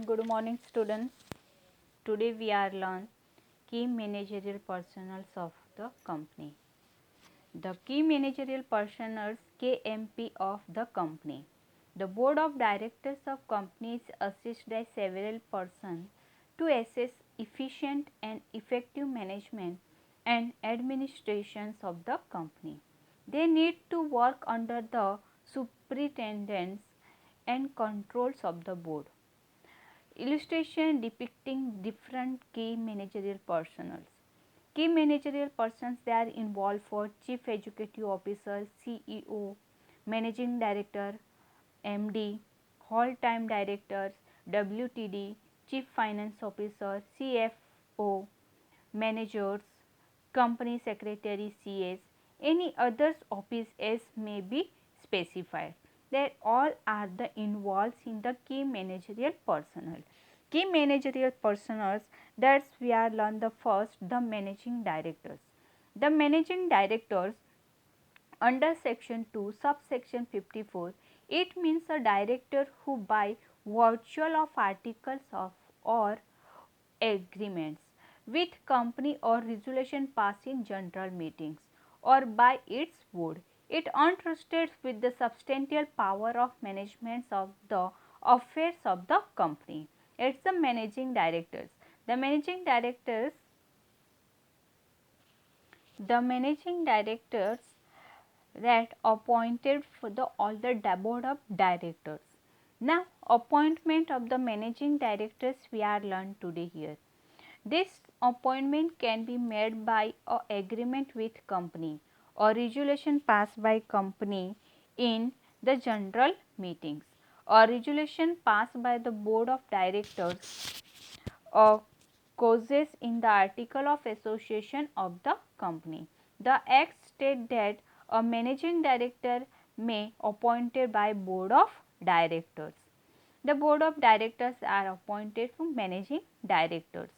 Good morning students. Today we are learn key managerial personnel of the company. The key managerial personnel KMP of the company. The board of directors of companies assist by several persons to assess efficient and effective management and administrations of the company. They need to work under the superintendents and controls of the board. Illustration depicting different key managerial personnel. Key managerial persons, they are involved for Chief Executive Officer, CEO, Managing Director, MD, whole-time directors, WTD, Chief Finance Officer, CFO, managers, company secretary, CS, any others office as may be specified. They all are the involved in the key managerial personnel. Key managerial personnel, that's we are learn the first, the managing directors. The managing directors under section 2 subsection 54, it means a director who by virtue of articles of or agreements with company or resolution passed in general meetings or by its board, it entrusted with the substantial power of management of the affairs of the company. It's the managing directors. The managing directors, the managing directors that appointed for the all the board of directors. Now, appointment of the managing directors we are learned today here. This appointment can be made by a agreement with company or resolution passed by company in the general meetings or resolution passed by the board of directors or causes in the article of association of the company. The act states that a managing director may appointed by board of directors. The board of directors are appointed from managing directors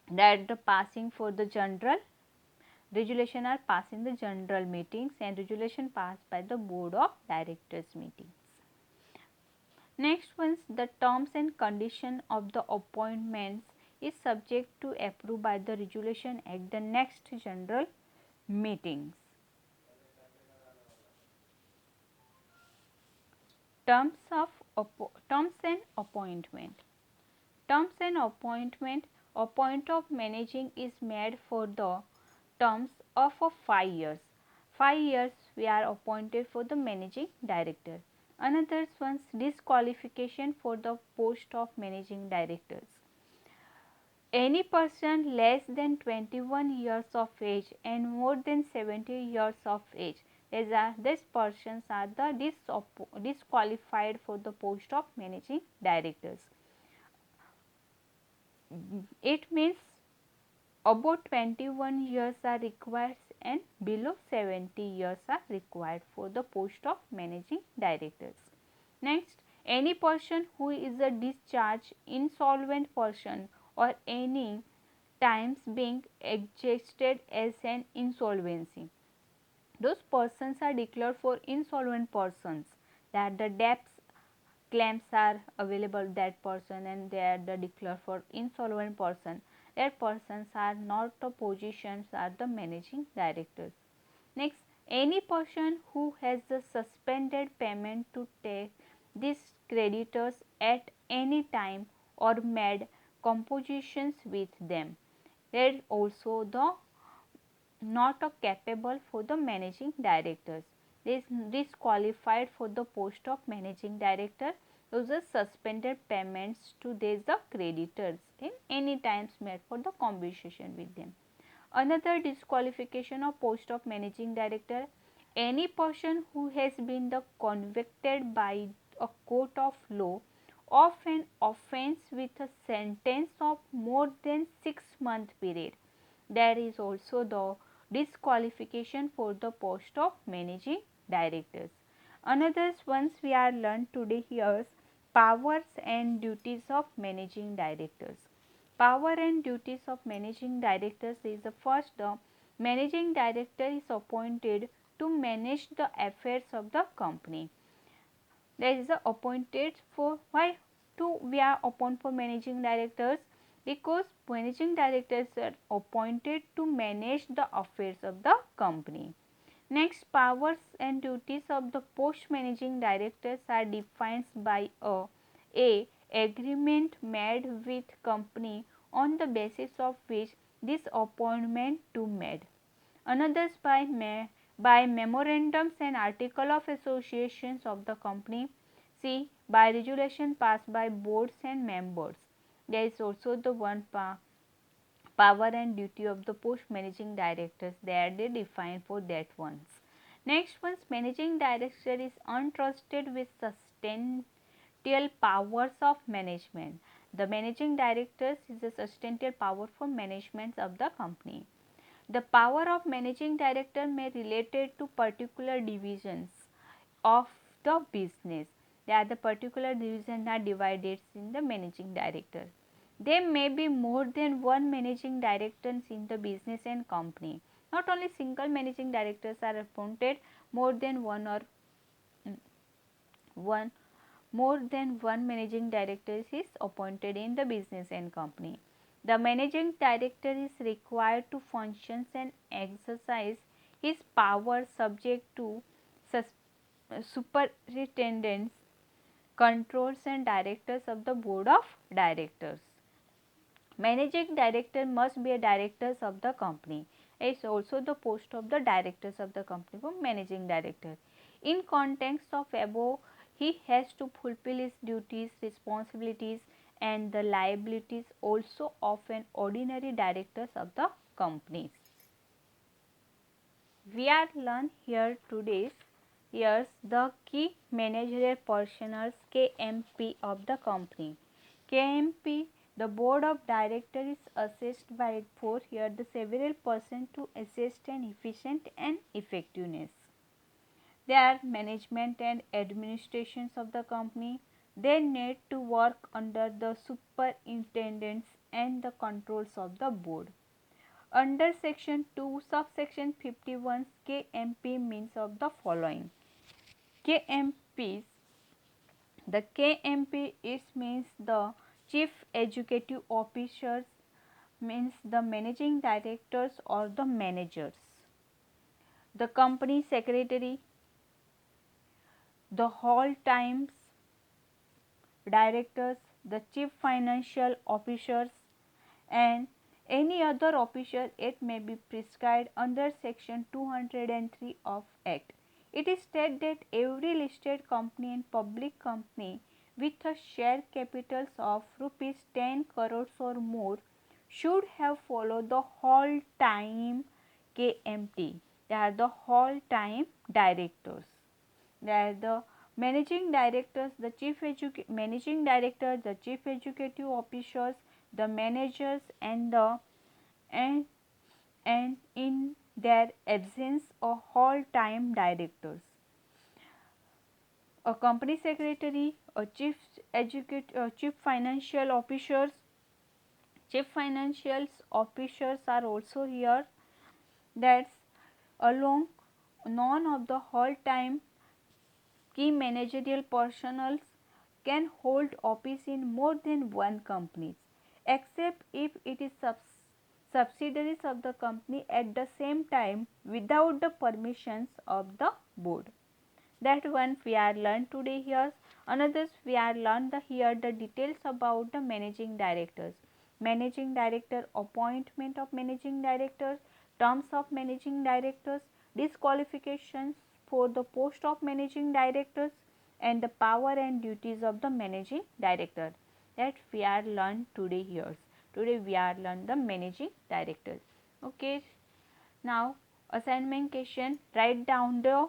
that the passing for the general resolution are passed in the general meetings and resolution passed by the board of directors meetings. Next one, the terms and condition of the appointments is subject to approve by the resolution at the next general meetings. Terms and appointment. Terms and appointment, appoint of managing is made for the terms of 5 years. 5 years we are appointed for the managing director. Another one's disqualification for the post of managing directors. Any person less than 21 years of age and more than 70 years of age, these persons are the disqualified for the post of managing directors. It means above 21 years are required and below 70 years are required for the post of managing directors. Next, any person who is a discharged insolvent person or any times being adjusted as an insolvency. Those persons are declared for insolvent persons, that the debts claims are available that person and they are the declared for insolvent person. That persons are not the positions are the managing directors. Next, any person who has the suspended payment to take these creditors at any time or made compositions with them. They are also the not capable for the managing directors. They is disqualified for the post of managing director. Those are suspended payments to these the creditors in any times made for the compensation with them. Another disqualification of post of managing director, any person who has been the convicted by a court of law of an offence with a sentence of more than 6-month period. There is also the disqualification for the post of managing directors. Another ones we are learned today here, powers and duties of managing directors. Power and duties of managing directors is the first, the managing director is appointed to manage the affairs of the company. There is a appointed for why? To how we are appointed for managing directors? Because managing directors are appointed to manage the affairs of the company. Next, powers and duties of the post managing directors are defined by a agreement made with company on the basis of which this appointment to made. Another by memorandums and article of associations of the company. C. By resolution passed by boards and members. There is also the one power and duty of the post managing directors, they define for that ones. Next one's managing director is entrusted with substantial powers of management. The managing director is a substantial power for management of the company. The power of managing director may related to particular divisions of the business. That the particular division are divided in the managing director. There may be more than one managing directors in the business and company. Not only single managing directors are appointed, more than one or one more than one managing director is appointed in the business and company. The managing director is required to function and exercise his power subject to superintendents, controls and directors of the board of directors. Managing director must be a directors of the company. It is also the post of the directors of the company for managing director. In context of above, he has to fulfill his duties, responsibilities and the liabilities also of an ordinary directors of the companies. We are learn here today's here's the key managerial personnel KMP of the company. KMP, the board of directors is assessed by for here the several persons to assist an efficient and effectiveness. They are management and administrations of the company. They need to work under the superintendents and the controls of the board. Under section 2 subsection 51 KMP means of the following. KMPs, the KMP is means the chief executive officers, means the managing directors or the managers, the company secretary, the whole times directors, the chief financial officers and any other officer it may be prescribed under section 203 of Act. It is stated that every listed company and public company with a share capitals of rupees 10 crores or more should have followed the whole time KMT. They are the whole time directors. They are the managing directors, the managing director, the chief executive officers, the managers and the and in their absence a whole time directors. A company secretary, a chief financial officers, chief financial officers are also here. That's along none of the whole time key managerial personnel can hold office in more than one company except if it is subsidiaries of the company at the same time without the permissions of the board. That one we are learned today here. Another we are learned here the details about the managing directors. Managing director, appointment of managing directors, terms of managing directors, disqualifications for the post of managing directors and the power and duties of the managing director. That we are learned today here. Today we are learned the managing directors. Okay. Now assignment question, write down the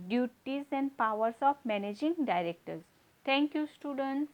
duties and powers of managing directors. Thank you students.